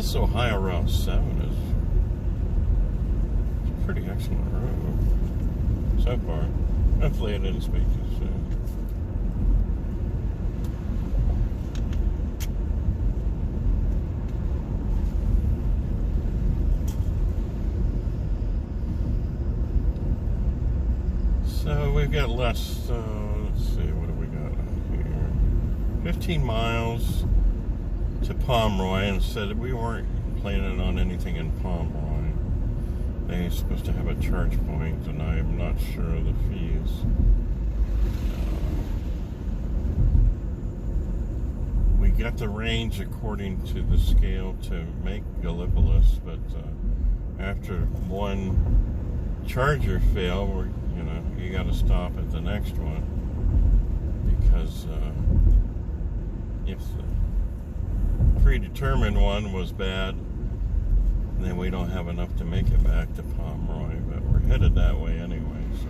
This Ohio Route 7 is a pretty excellent road so far. Hopefully it didn't speak too soon. So we've got less, let's see, what do we got here? 15 miles to Pomeroy, and said we weren't planning on anything in Pomeroy. They're supposed to have a charge point, and I'm not sure of the fees. We got the range according to the scale to make Gallipolis, but after one charger fail, you got to stop at the next one, because if the predetermined one was bad, then we don't have enough to make it back to Pomeroy, but we're headed that way anyway. So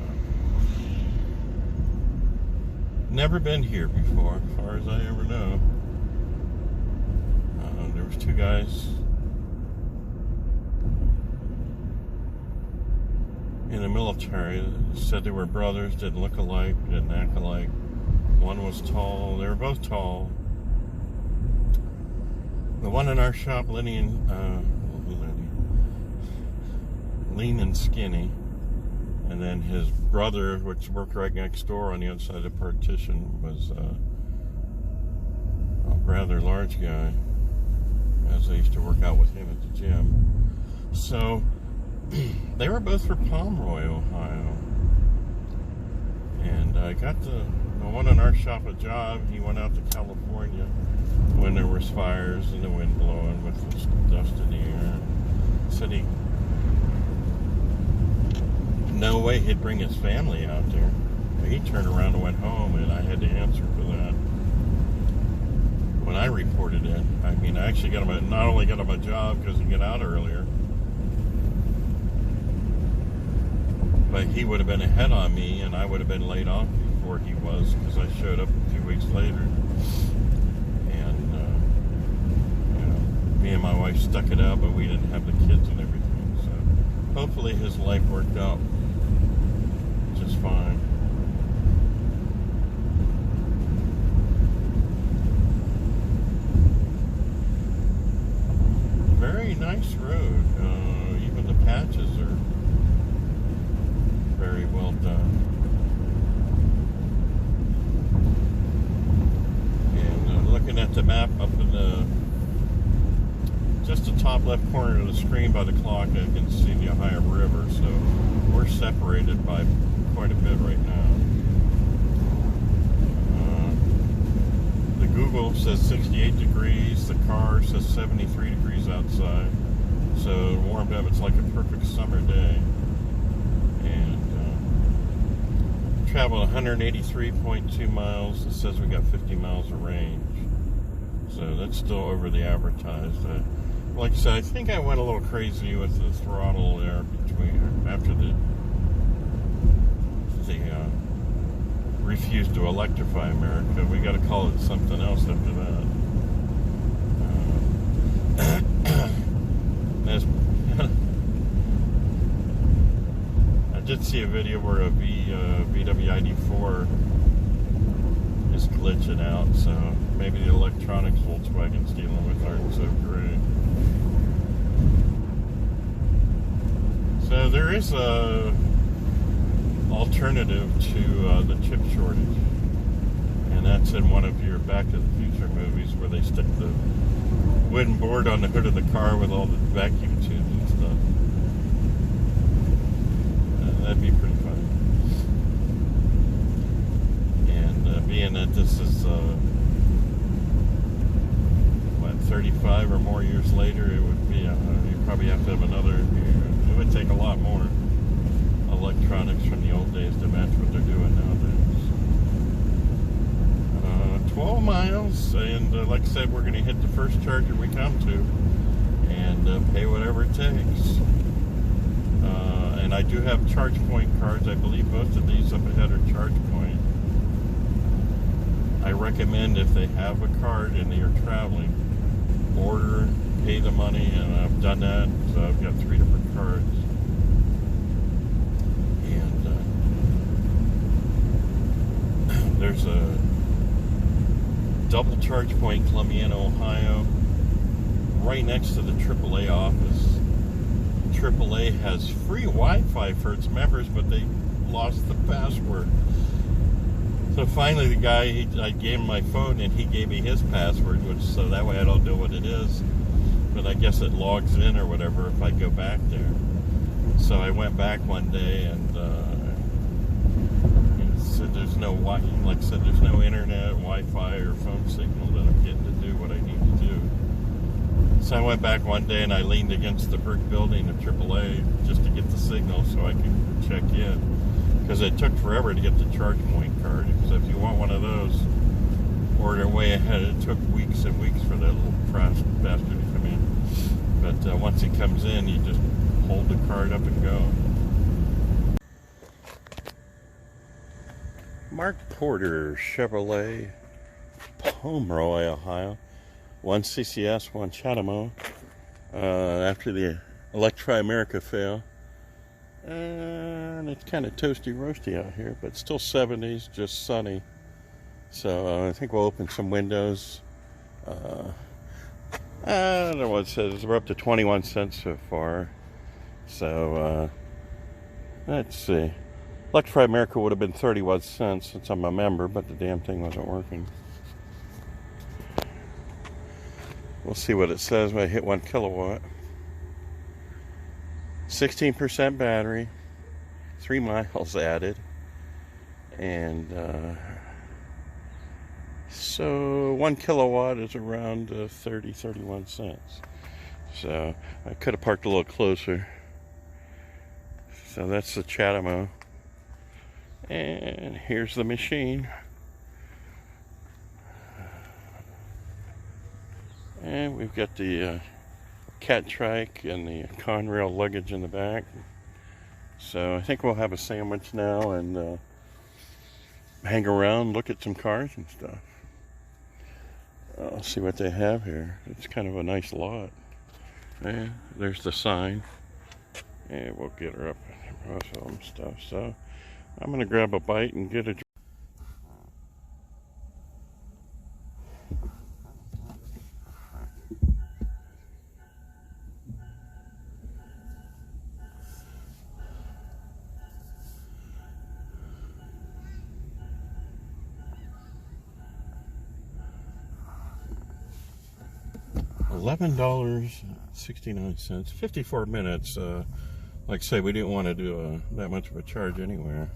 never been here before, as far as I ever know. There was two guys in the military that said they were brothers, didn't look alike, didn't act alike. One was tall, they were both tall. The one in our shop, lean and skinny, and then his brother, which worked right next door on the other side of the partition, was a rather large guy, as I used to work out with him at the gym. So they were both from Pomeroy, Ohio, and I got the one in our shop a job. He went out to California when there was fires and the wind blowing with the dust in the air. Said no way he'd bring his family out there. He turned around and went home, and I had to answer for that when I reported it. I mean, I actually not only got him a job because he got out earlier, but he would have been ahead on me, and I would have been laid off before he was, because I showed up a few weeks later. Me and my wife stuck it out, but we didn't have the kids and everything. So hopefully his life worked out just fine. Very nice road. Even the patches are very well done. And looking at the map up in just the top left corner of the screen by the clock, I can see the Ohio River, so we're separated by quite a bit right now. The Google says 68 degrees, the car says 73 degrees outside, so warmed up, it's like a perfect summer day. And traveled 183.2 miles, it says we got 50 miles of range, so that's still over the advertised. Like I said, I think I went a little crazy with the throttle there after the refused to electrify America. We got to call it something else after that. I did see a video where a VW ID4 is glitching out, so maybe the electronics Volkswagen's dealing with aren't so great. So there is a alternative to the chip shortage, and that's in one of your Back to the Future movies where they stick the wooden board on the hood of the car with all the vacuum tubes and stuff. That'd be pretty funny. And being that this is 35 or more years later, it would be you probably have to have another. It would take a lot more electronics from the old days to match what they're doing nowadays. 12 miles, and like I said, we're going to hit the first charger we come to and pay whatever it takes. And I do have charge point cards. I believe both of these up ahead are charge point. I recommend, if they have a card and they are traveling, order pay the money, and I've done that. So I've got 3 different cards. And there's a double charge point, Columbiana, Ohio, right next to the AAA office. AAA has free Wi-Fi for its members, but they lost the password. So finally the guy, I gave him my phone and he gave me his password, so that way I don't know what it is. But I guess it logs in or whatever if I go back there. So I went back one day and it said there's no there's no internet, Wi-Fi, or phone signal that I'm getting to do what I need to do. So I went back one day and I leaned against the brick building of AAA just to get the signal so I could check in. Because it took forever to get the charge point card. Because if you want one of those, order way ahead. It took weeks and weeks for that little bastard to come in. But once he comes in, you just hold the card up and go. Mark Porter Chevrolet, Pomeroy, Ohio. 1 CCS, 1 Chatamo. After the Electri America fail. And it's kind of toasty roasty out here, but still 70s, just sunny. So I think we'll open some windows. I don't know what it says. We're up to 21 cents so far. So let's see. Electri America would have been 31 cents since I'm a member, but the damn thing wasn't working. We'll see what it says when I hit 1 kilowatt. 16% battery, 3 miles added, and so 1 kilowatt is around 31 cents. So I could have parked a little closer. So that's the Chatamo, and here's the machine. And we've got the cat trike and the Conrail luggage in the back. So I think we'll have a sandwich now and hang around, look at some cars and stuff. I'll see what they have here. It's kind of a nice lot. Yeah, there's the sign. And we'll get her up and some stuff. So I'm going to grab a bite and get a $11.69, 54 minutes. Like I say, we didn't want to do that much of a charge anywhere,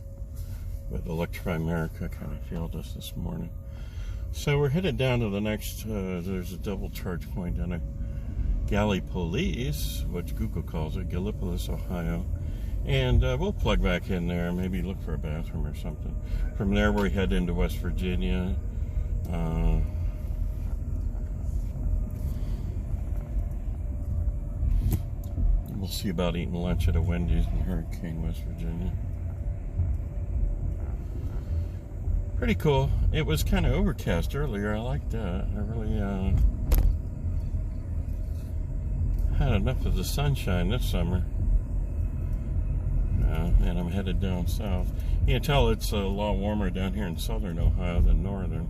but Electri America kind of failed us this morning. So we're headed down to the next, there's a double charge point down at Gallipolis, which Google calls it, Gallipolis, Ohio. And we'll plug back in there, maybe look for a bathroom or something. From there we head into West Virginia. We'll see about eating lunch at a Wendy's in Hurricane, West Virginia. Pretty cool. It was kind of overcast earlier. I like that. I really had enough of the sunshine this summer. And I'm headed down south. You can tell it's a lot warmer down here in southern Ohio than northern.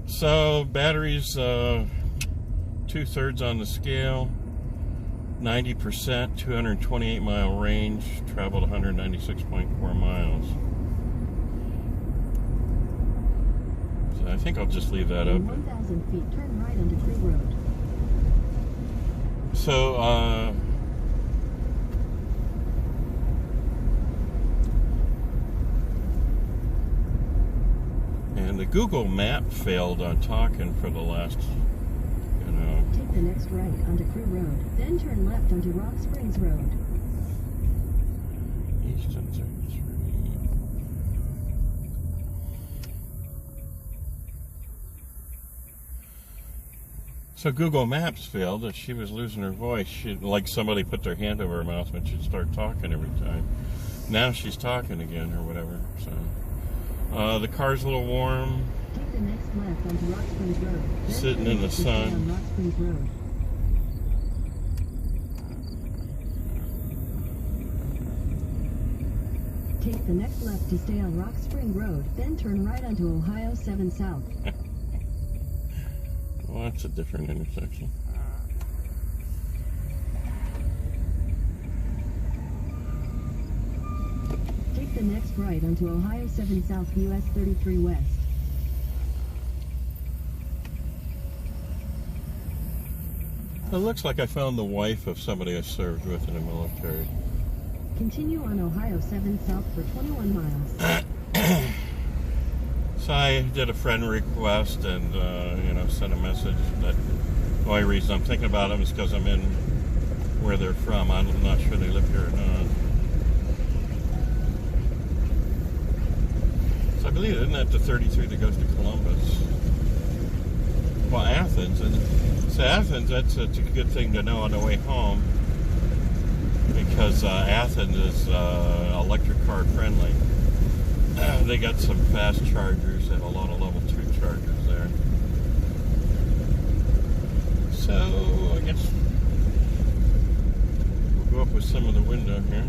So batteries, 2/3 on the scale, 90%, 228 mile range, traveled 196.4 miles. So I think I'll just leave that up. 1,000 feet, turn right onto Free Road. So, and the Google map failed on talking for the last, Take the next right onto Crew Road, then turn left onto Rock Springs Road. Easton 33. So Google Maps failed. That she was losing her voice. She, like somebody put their hand over her mouth when she'd start talking every time. Now she's talking again or whatever. So the car's a little warm. Take the next left onto Rock Springs Road. Then Sitting turn in the left to stay sun. on Rock Springs Road. Take the next left to stay on Rock Spring Road, then turn right onto Ohio 7 South. Well, that's a different intersection. Take the next right onto Ohio 7 South US 33 West. It looks like I found the wife of somebody I served with in the military. Continue on Ohio 7 South for 21 miles. So I did a friend request and, sent a message that the only reason I'm thinking about them is because I'm in where they're from. I'm not sure they live here or not. So I believe, isn't that the 33 that goes to Columbus? Well, Athens. And so Athens, that's a good thing to know on the way home because Athens is electric car friendly. They got some fast chargers and a lot of level 2 chargers there. So I guess we'll go up with some of the window here.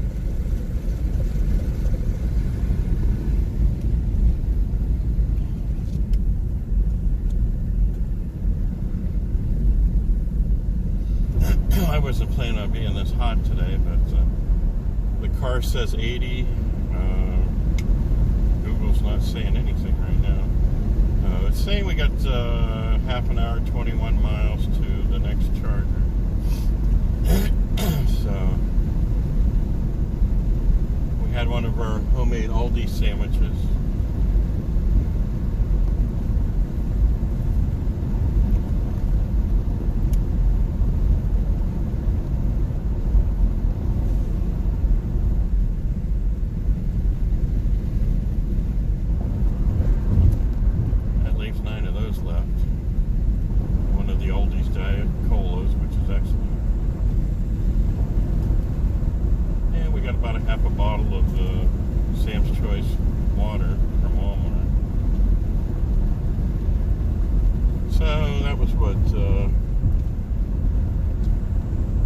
I wasn't planning on being this hot today, but the car says 80. Google's not saying anything right now. It's saying we got half an hour, 21 miles to the next charger. So we had one of our homemade Aldi sandwiches.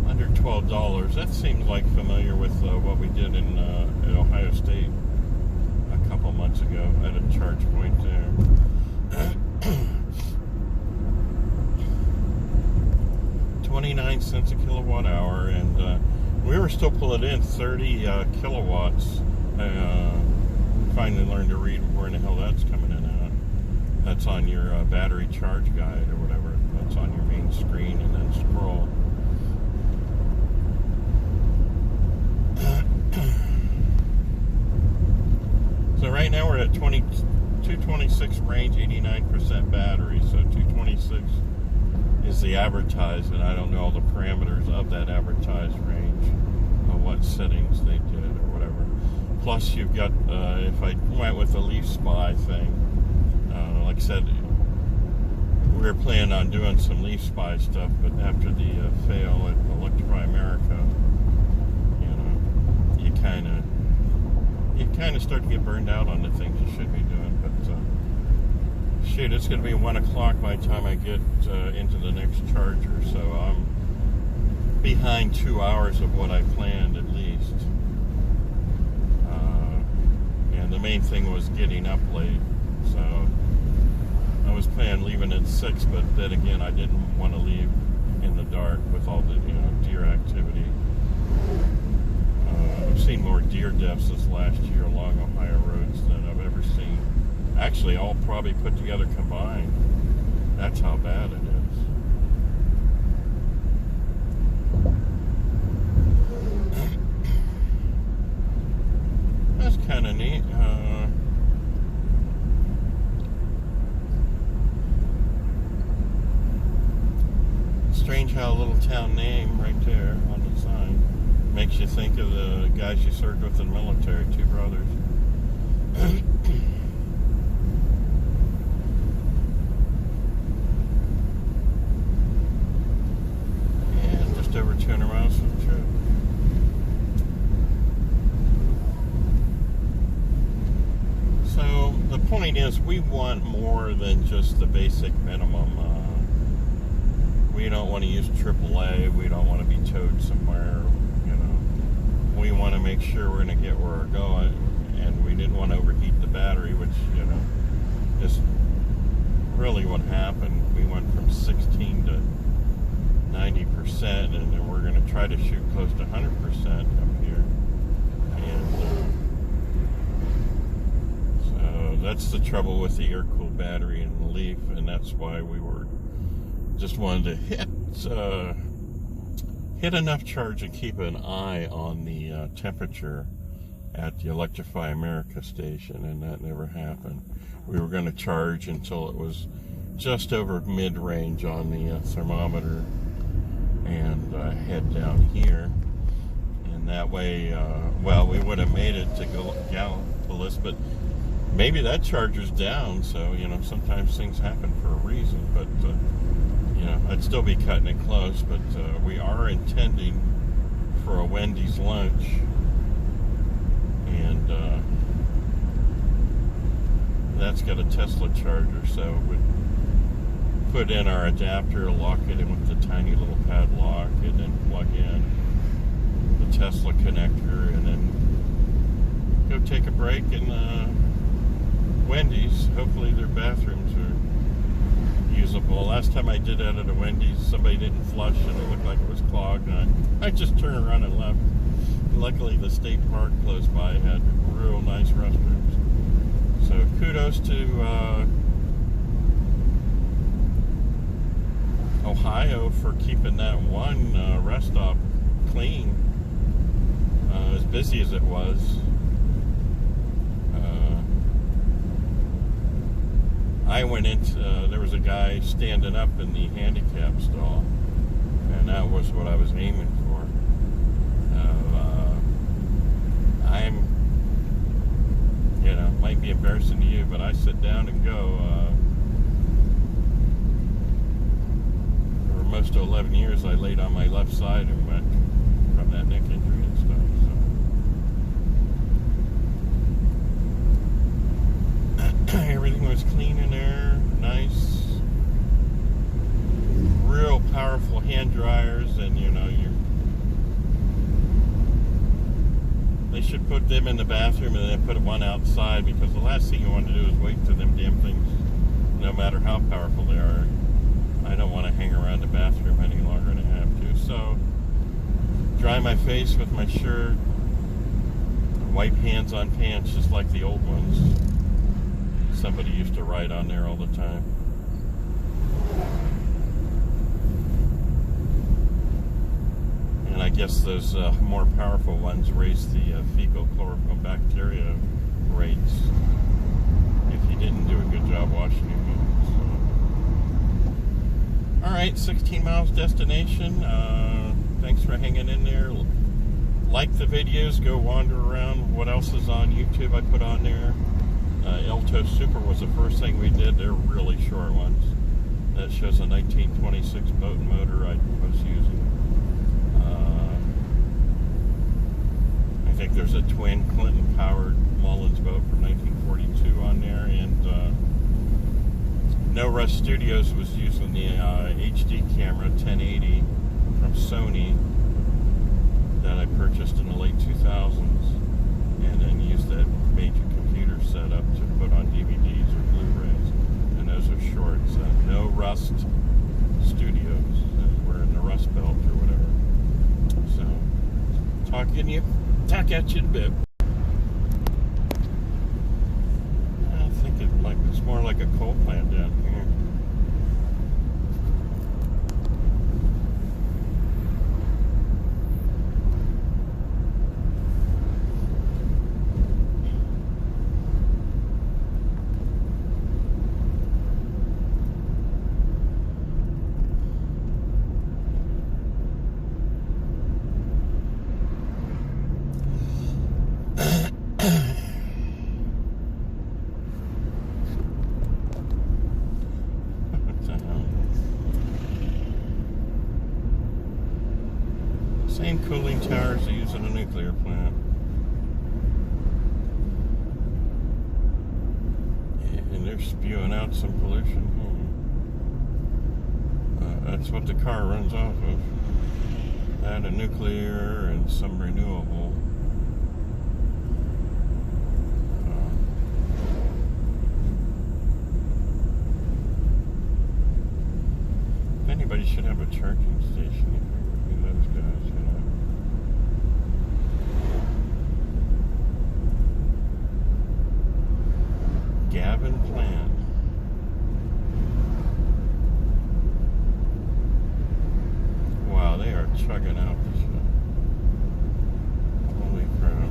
Under $12. That seems like familiar with what we did in Ohio State a couple months ago at a charge point there. 29 cents a kilowatt hour, and we were still pulling in 30 kilowatts. Finally learned to read where in the hell that's coming in at. That's on your battery charge guide or whatever. That's on your main screen, and then scroll. So right now we're at 226 range, 89% battery. So 226 is the advertised, and I don't know all the parameters of that advertised range, of what settings they did or whatever. Plus you've got, if I went with the Leaf Spy thing, like I said, we were planning on doing some Leaf Spy stuff, but after the fail at Electrify America, you kind of start to get burned out on the things you should be doing. But shoot, it's going to be 1 o'clock by the time I get into the next charger, so I'm behind 2 hours of what I planned at least. And the main thing was getting up late, so I was planning leaving at 6, but then again, I didn't want to leave in the dark with all the deer activity. I've seen more deer deaths this last year along Ohio roads than I've ever seen. Actually, all probably put together combined. That's how bad it is. That's kind of neat. Strange how a little town name right there on the sign makes you think of the guys you served with in the military, 2 brothers. And just over 200 miles from the trip. So the point is, we want more than just the basic minimum. We don't want to use AAA. We don't want to be towed somewhere. You know, we want to make sure we're going to get where we're going, and we didn't want to overheat the battery, which, you know, is really what happened. We went from 16 to 90%, and then we're going to try to shoot close to 100% up here. And so that's the trouble with the air-cooled battery in the Leaf, and that's why we were just wanted to hit enough charge and keep an eye on the temperature at the Electrify America station, and that never happened. We were going to charge until it was just over mid-range on the thermometer, and head down here, and that way, well, we would have made it to Gallipolis, but maybe that charger's down, so, you know, sometimes things happen for a reason, but, you know, I'd still be cutting it close, but we are intending for a Wendy's lunch, and that's got a Tesla charger, so we'd put in our adapter, lock it in with the tiny little padlock, and then plug in the Tesla connector, and then go take a break in Wendy's. Hopefully their bathrooms are usable. Last time I did that at a Wendy's, somebody didn't flush and it looked like it was clogged, and I just turned around and left. Luckily the state park close by had real nice restrooms. So kudos to Ohio for keeping that one rest stop clean, as busy as it was. I went into, there was a guy standing up in the handicap stall, and that was what I was aiming for. I'm, you know, might be embarrassing to you, but I sit down and go. For most of 11 years, I laid on my left side and went from that neck injury and stuff. So everything was clean in there, nice, real powerful hand dryers, and you know, they should put them in the bathroom and then put one outside, because the last thing you want to do is wait for them damn things, no matter how powerful they are. I don't want to hang around the bathroom any longer than I have to. So, dry my face with my shirt, wipe hands on pants just like the old ones. Somebody used to write on there all the time. And I guess those more powerful ones raise the fecal chlorophyll bacteria rates if you didn't do a good job washing your hands. So. Alright, 16 miles destination. Thanks for hanging in there. Like the videos, go wander around. What else is on YouTube I put on there? Elto Super was the first thing we did. They're really short ones. That shows a 1926 boat and motor I was using. I think there's a twin Clinton-powered Mullins boat from 1942 on there, and No Rust Studios was using the HD camera 1080 from Sony that I purchased in the late 2000s, and then used that major computer setup to put on DVDs or Blu-rays, and those are shorts. No Rust Studios. We're in the Rust Belt or whatever. So, talk at you in a bit. I think it's more like a coal plant down here. Same cooling towers they use in a nuclear plant. spewing out some pollution. That's what the car runs off of. That, a nuclear, and some renewable. Anybody should have a charging station. It would be those guys, you know. Gavin Plant. Wow, they are chugging out the shit. Holy crap.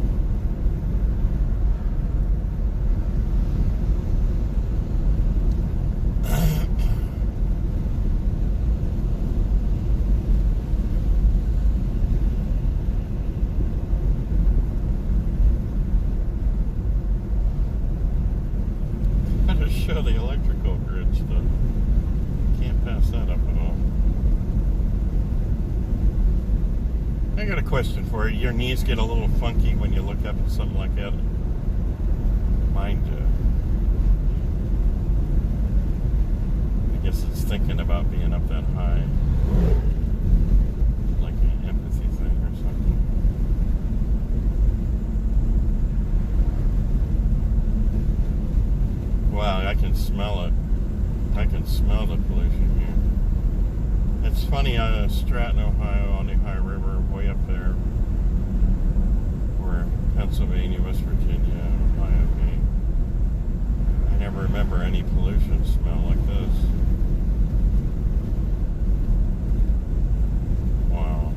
Show the electrical grid stuff. Can't pass that up at all. I got a question for you. Your knees get a little funky when you look up at something like that? Mine do. I guess it's thinking about being up that high. Like an empathy thing or something. Wow, I can smell it. I can smell the pollution here. It's funny, Stratton, Ohio, on the Ohio River, way up there, where Pennsylvania, West Virginia, Ohio meet. I never remember any pollution smell like this. Wow.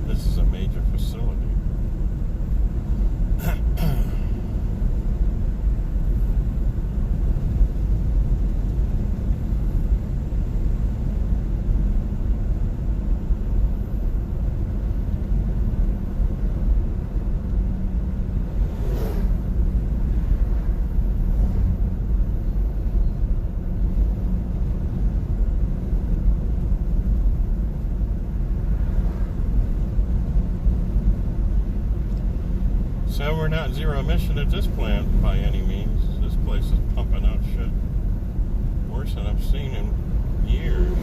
This is a major facility. So we're not zero emission at this plant by any means. This place is pumping out shit worse than I've seen in years.